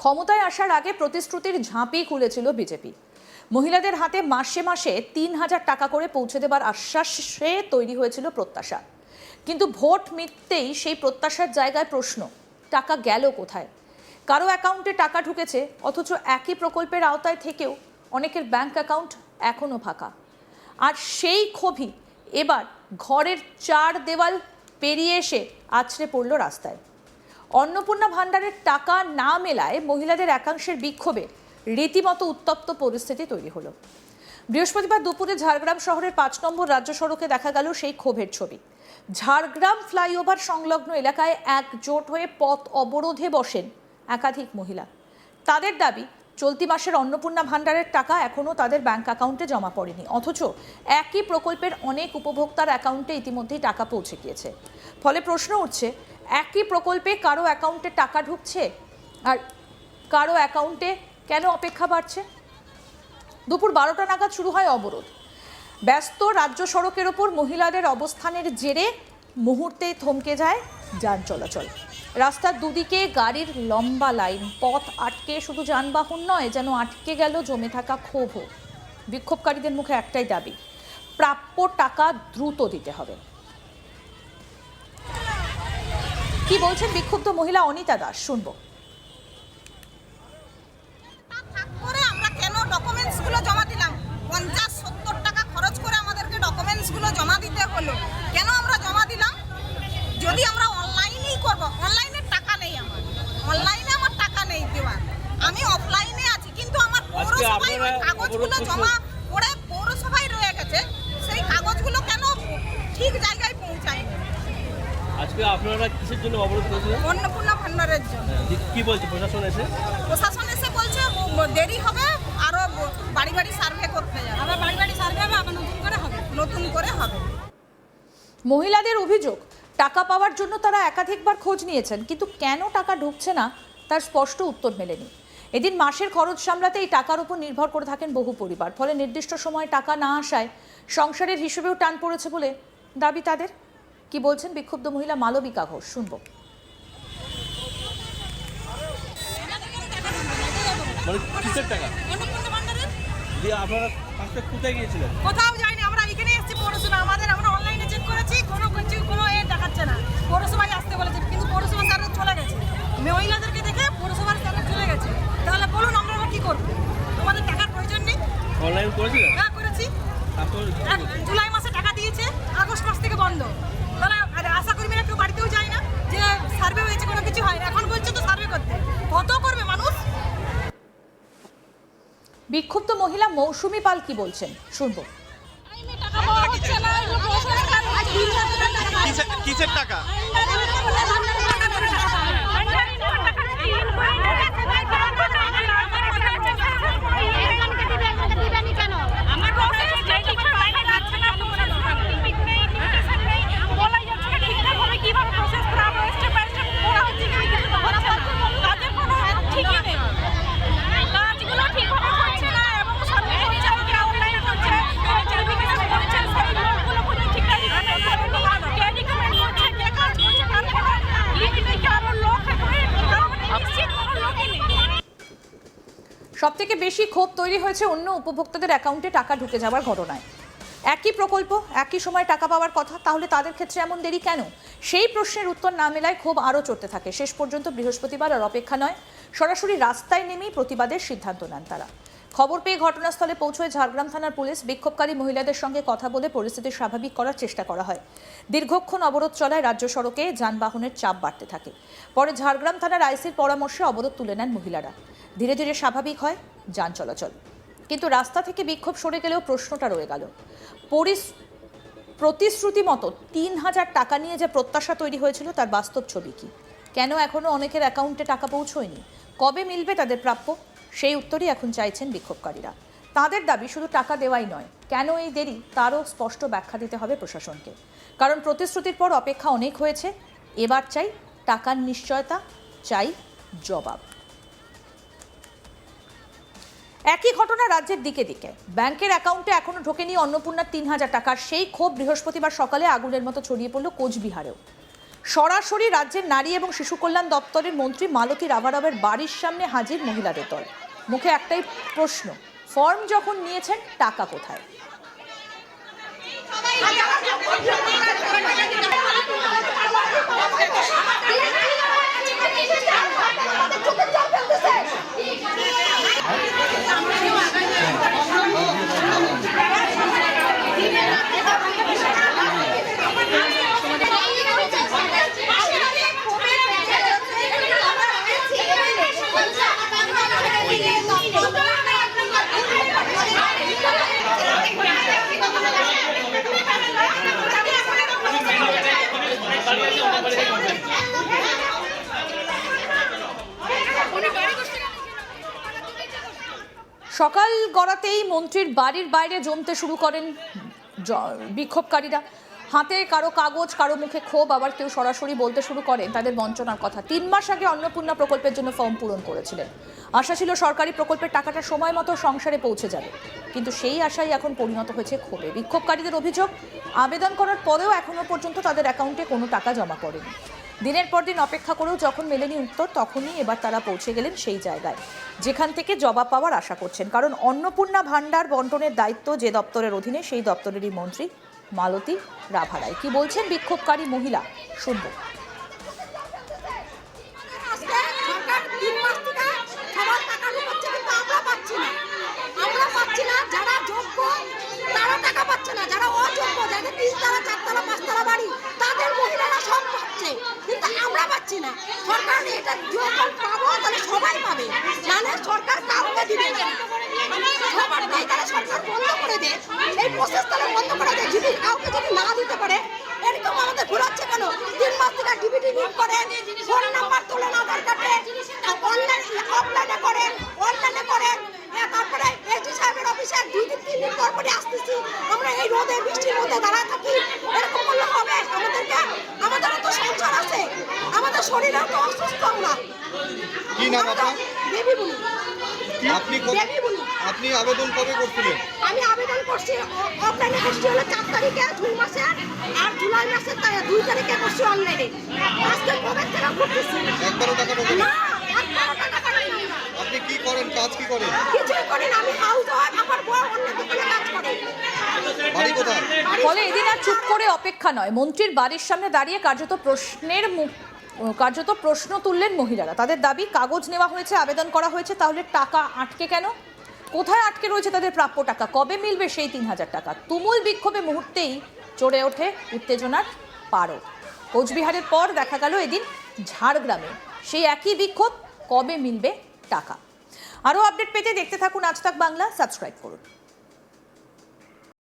ক্ষমতায় আসার আগে প্রতিশ্রুতির ঝাঁপি খুলেছিল বিজেপি। মহিলাদের হাতে মাসে মাসে ৩,০০০ টাকা করে পৌঁছে দেবার আশ্বাসে তৈরি হয়েছিল প্রত্যাশা। কিন্তু ভোট মিটতেই সেই প্রত্যাশার জায়গায় প্রশ্ন, টাকা গেল কোথায়? কারো অ্যাকাউন্টে টাকা ঢুকেছে, অথচ একই প্রকল্পের আওতায় থেকেও অনেকের ব্যাংক অ্যাকাউন্ট এখনও ফাঁকা। আর সেই ক্ষোভই এবার ঘরের চার দেওয়াল পেরিয়ে এসে আছড়ে পড়ল রাস্তায়। অন্নপূর্ণা ভাণ্ডারের টাকা না মেলায় মহিলাদের একাংশের বিক্ষোভে রীতিমতো উত্তপ্ত পরিস্থিতি তৈরি হলো। বৃহস্পতিবার দুপুরে ঝাড়গ্রাম শহরের ৫ নম্বর রাজ্য সড়কে দেখা গেল সেই ক্ষোভের ছবি। ঝাড়গ্রাম ফ্লাইওভার সংলগ্ন এলাকায় একজোট হয়ে পথ অবরোধে বসেন একাধিক মহিলা। তাদের দাবি, চলতি মাসের অন্নপূর্ণা ভাণ্ডারের টাকা এখনও তাদের ব্যাংক অ্যাকাউন্টে জমা পড়েনি, অথচ একই প্রকল্পের অনেক উপভোক্তার অ্যাকাউন্টে ইতিমধ্যেই টাকা পৌঁছে গিয়েছে। ফলে প্রশ্ন উঠছে, একই প্রকল্পে কারো অ্যাকাউন্টে টাকা ঢুকছে আর কারো অ্যাকাউন্টে কেন অপেক্ষা বাড়ছে? দুপুর 12টা নাগাদ শুরু হয় অবরোধ। ব্যস্ত রাজ্য সড়কের ওপর মহিলাদের অবস্থানের জেরে মুহূর্তেই থমকে যায় যান চলাচল। রাস্তার দুদিকে গাড়ির লম্বা লাইন, পথ আটকে শুধু যানবাহন নয়, যেন আটকে গেল জমে থাকা ক্ষোভও। বিক্ষোভকারীদের মুখে একটাই দাবি, প্রাপ্য টাকা দ্রুত দিতে হবে। কি বলছেন বিক্ষুব্ধ মহিলা অনিতা দাস, শুনবো। আমরা কেন ডকুমেন্টসগুলো জমা দিলাম? 50-70 টাকা খরচ করে আমাদেরকে ডকুমেন্টসগুলো জমা দিতে হলো। কেন আমরা জমা দিলাম? যদি আমরা অনলাইনেই করব, অনলাইনে টাকা নেই আমার, অনলাইনে আমার টাকা নেই দেওয়ার। আমি অফলাইনে আছি, কিন্তু আমার পৌরসভায় ওই কাগজগুলো জমা করে পৌরসভায় রয়ে গেছে। সেই কাগজগুলো কেন ঠিক জায়গায় পৌঁছায়নি? আজকে আপনারা কিসের জন্য অবরোধ করেছিলেন? অন্নপূর্ণা ভাণ্ডারের জন্য। কি বলছে প্রশাসন এসে? প্রশাসন এসে বলছে দেরি হবে, আরো বাড়ি বাড়ি সার্ভে করতে যাবে। আবার বাড়ি বাড়ি সার্ভে হবে, আবার নতুন করে হবে। মহিলাদের অভিযোগ, টাকা পাওয়ার জন্য তারা একাধিকবার খোঁজ নিয়েছেন, কিন্তু কেন টাকা ঢুকছে না তার স্পষ্ট উত্তর মেলেনি। এদিন মাসের খরচ সামলাতে এই টাকার উপর নির্ভর করে থাকেন বহু পরিবার। ফলে নির্দিষ্ট সময়ে টাকা না আসায় সংসারের হিসেবেও টান পড়েছে বলে দাবি তাদের। কি বলছেন বিক্ষুব্ধ মহিলা মালবিকা ঘোষ, শুনবো। কিসের টাকা? দিয়ে আপনারা কাজটা কোথায় গিয়েছিলেন? কোথাও যাইনি, আমরা এখানে এসেছি পৌরসভা। আমরা অনলাইনে চেক করেছি, কোনো এ দেখাচ্ছে না। পৌরসভায় আসতে বলেছে, কিন্তু পৌরসভা স্যাররা চলে গেছে। মহিলাদেরকে দেখে পৌরসভার স্যাররা চলে গেছে। তাহলে বলুন আমরা কি করবো? আমাদের টাকার প্রয়োজন নেই। অনলাইন করেছিলেন? হ্যাঁ করেছি। জুলাই মাসে টাকা দিয়েছে, আগস্ট মাস থেকে বন্ধ। তাহলে আশা কর্মীরা কেউ বাড়িতেও যায় না যে সার্ভে হয়েছে, কোনো কিছু হয় না। এখন বলছে তো সার্ভে করতে, কত করবে মানুষ? বিক্ষুব্ধ মহিলা মৌসুমী পাল কি বলছেন, শুনবো। কিসের টাকা? সবথেকে বেশি ক্ষোভ তৈরি হয়েছে অন্য উপভোক্তাদের অ্যাকাউন্টে টাকা ঢুকে যাওয়ার ঘটনায়। একই প্রকল্প, একই সময় টাকা পাওয়ার কথা, তাহলে তাদের ক্ষেত্রে এমন দেরি কেন? সেই প্রশ্নের উত্তর না মেলায় ক্ষোভ আরও চড়তে থাকে। শেষ পর্যন্ত বৃহস্পতিবার আর অপেক্ষা নয়, সরাসরি রাস্তায় নেমেই প্রতিবাদের সিদ্ধান্ত নেন তারা। খবর পেয়ে ঘটনাস্থলে পৌঁছয় ঝাড়গ্রাম থানার পুলিশ। বিক্ষোভকারী মহিলাদের সঙ্গে কথা বলে পরিস্থিতি স্বাভাবিক করার চেষ্টা করা হয়। দীর্ঘক্ষণ অবরোধ চলায় রাজ্য সড়কে যানবাহনের চাপ বাড়তে থাকে। পরে ঝাড়গ্রাম থানার আইসির পরামর্শে অবরোধ তুলে নেন মহিলারা। ধীরে ধীরে স্বাভাবিক হয় যান চলাচল। কিন্তু রাস্তা থেকে বিক্ষোভ সরে গেলেও প্রশ্নটা রয়ে গেল, প্রতিশ্রুতি মতো ৩,০০০ টাকা নিয়ে যে প্রত্যাশা তৈরি হয়েছিল তার বাস্তব ছবি কি? কেন এখনো অনেকের অ্যাকাউন্টে টাকা পৌঁছয়নি? কবে মিলবে তাদের প্রাপ্য? সেই উত্তরই এখন চাইছেন বিক্ষোভকারীরা। তাদের দাবি শুধু টাকা দেওয়াই নয়, কেন এই দেরি তারও স্পষ্ট ব্যাখ্যা দিতে হবে প্রশাসনকে। কারণ প্রতিশ্রুতির পর অপেক্ষা অনেক হয়েছে। এবার চাই টাকার নিশ্চয়তা, চাই জবাব। একই ঘটনা রাজ্যের দিকে দিকে। ব্যাংকের অ্যাকাউন্টে এখনো ঢোকেনি অন্নপূর্ণার ৩,০০০ টাকার সেই ক্ষোভ বৃহস্পতিবার সকালে আগুনের মতো ছড়িয়ে পড়ল কোচবিহারেও। সরাসরি রাজ্যের নারী এবং শিশু কল্যাণ দপ্তরের মন্ত্রী মালতী রাভারাবের বাড়ির সামনে হাজির মহিলাদের দল। মুখে একটাই প্রশ্ন, ফর্ম যখন নিয়েছেন টাকা কোথায়? সকাল গড়াতেই মন্ত্রীর বাড়ির বাইরে জমতে শুরু করেন বিক্ষোভকারীরা। হাতে কারো কাগজ, কারো মুখে ক্ষোভ, আবার কেউ সরাসরি বলতে শুরু করেন তাদের বঞ্চনার কথা। 3 মাস আগে অন্নপূর্ণা প্রকল্পের জন্য ফর্ম পূরণ করেছিলেন। আশা ছিল সরকারি প্রকল্পের টাকাটা সময় মতো সংসারে পৌঁছে যাবে, কিন্তু সেই আশাই এখন পরিণত হয়েছে ক্ষোভে। বিক্ষোভকারীদের অভিযোগ, আবেদন করার পরেও এখনো পর্যন্ত তাদের অ্যাকাউন্টে কোনো টাকা জমা পড়েনি। দিনের পর দিন অপেক্ষা করেও যখন মেলেনি উত্তর, তখনই এবার তারা পৌঁছে গেলেন সেই জায়গায় যেখান থেকে জবাব পাওয়ার আশা করছেন। কারণ অন্নপূর্ণা ভাণ্ডার বন্টনের দায়িত্ব যে দপ্তরের অধীনে, সেই দপ্তরেরই মন্ত্রী মালতী রাভারাই। কি বলছেন বিক্ষোভকারী মহিলা, শুনব। যারা যোগ্য তারা টাকা পাচ্ছে না, যারা অযোগ্য, যাদের 3 তলা 4 তলা 5 তলা বাড়ি, তাদের মহিলারা সব পাচ্ছে, কিন্তু আমরা পাচ্ছি না। সরকার এটা যখন পাবো তাহলে সবাই পাবে, মানে সরকার কাউকে দিবে না। সবার দিয়ে তারা সরকার বন্ধ করে দেয়, এই প্রসেস তারা বন্ধ করে দেয়। যদি কাউকে যদি না দিতে পারে, এরকম আমাদের ঘুরাচ্ছে কেন? 3 মাস থেকে ডিবিটি নিয়োগ করেন, ফোন নাম্বার তোলেন, আধার কার্ডে অনলাইন অফলাইনে করেন, অনলাইনে করেন। তারপরে এসডি সাহেবের অফিসে 2-3 দিন পর পরে আসতেছি, আমরা এই রোদে বৃষ্টির মধ্যে দাঁড়ায় থাকি। এরকম করলে হবে? আমাদেরও তো সংসার আছে, আমাদের শরীরেও তো অসুস্থ। আমরা কি নাম আপনার? বেবি বলি। আপনি আবেদন কবে করছিলেন? আমি আবেদন করছি, অফলাইনে করছি হলো 4 তারিখে জুন মাসে, আর জুলাই মাসের 2 তারিখে করছি অনলাইনে। আজকে কবে থেকে করতেছি? 11 টাকা ঢোকে না, না। 11 টাকা পাই না। আপনি কি করেন, কাজ কি করেন? কিছুই করি না, আমি হাউস ওয়াইফ, আমার বউ অন্য দোকানে কাজ করে। বাড়ি কোথায়? ফলে এদিন আর চুপ করে অপেক্ষা নয়, মন্ত্রীর বাড়ির সামনে দাঁড়িয়ে কার্যত প্রশ্ন তুললেন মহিলারা। তাদের দাবি, কাগজ নেওয়া হয়েছে, আবেদন করা হয়েছে, তাহলে টাকা আটকে কেন? কোথায় আটকে রয়েছে তাদের প্রাপ্য টাকা? কবে মিলবে সেই 3000 টাকা? তুমুল বিক্ষোভে মুহূর্তেই চড়ে ওঠে উত্তেজনার পারদ। কোচবিহারের পর দেখা গেল এদিন ঝাড়গ্রামে সেই একই বিক্ষোভ, কবে মিলবে টাকা? আরও আপডেট পেতে দেখতে থাকুন আজ তাক বাংলা, সাবস্ক্রাইব করুন।